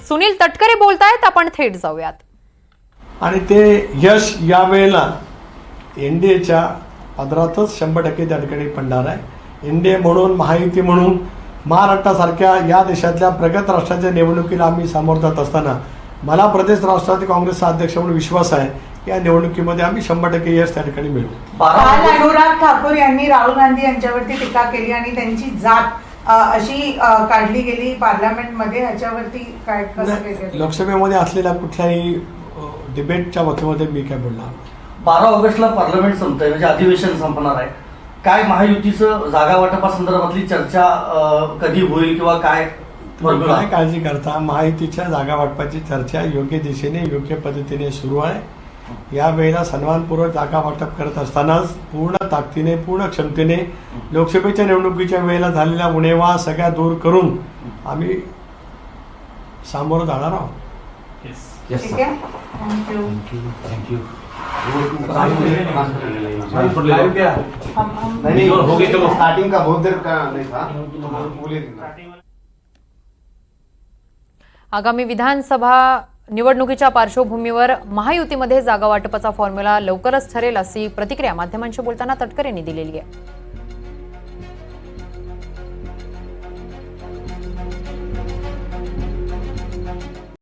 सुनील तटकरे बोलतायत, आपण थेट जाऊयात. आणि ते यश या वेळेला एनडीएच्या पदरातच 100% त्या ठिकाणी पडणार आहे. एनडीए म्हणून, महायुती म्हणून, महाराष्ट्रासारख्या या देशातल्या प्रगत राष्ट्राच्या निवडणुकीला आम्ही सामोरं जात असताना मला प्रदेश राष्ट्रवादी काँग्रेसचा अध्यक्ष म्हणून विश्वास आहे की या निवडणुकीमध्ये आम्ही 100% यश त्या ठिकाणी मिळवू. काल अनुराग ठाकूर यांनी राहुल गांधी यांच्यावरती टीका केली आणि त्यांची जात अशी काढली गेली पार्लमेंटमध्ये. ह्याच्यावरती काय कसं? लोकसभेमध्ये असलेल्या कुठल्याही डिबेटच्या वतीमध्ये मी काय बोलणार. 12 ऑगस्टला पार्लमेंट संपतंय, म्हणजे अधिवेशन संपणार आहे. काय महायुतीचं जागा वाटपासंदर्भातली चर्चा कधी होईल किंवा काय काय काळजी करता? महायुतीच्या जागा वाटपाची चर्चा योग्य दिशेने, योग्य पद्धतीने सुरू आहे. या वेळेला सन्मानपूर्वक जागा वाटप करत असतानाच पूर्ण ताकदीने, पूर्ण क्षमतेने लोकसभेच्या निवडणुकीच्या वेळेला झालेल्या उणेवा सगळ्या दूर करून आम्ही सामोरं जाणार आहोत. ठीक आहे, थँक्यू. नहीं हो गई, चलो स्टार्टिंग का बहुत देर का नहीं था, बोले. आगामी विधानसभा निवडणुकीच्या पार्श्वभूमीवर महायुतीमध्ये जागा वाटपाचा फॉर्म्युला लवकरच ठरेल, अशी प्रतिक्रिया माध्यमांशी बोलताना तटकरेंनी दिलेली आहे.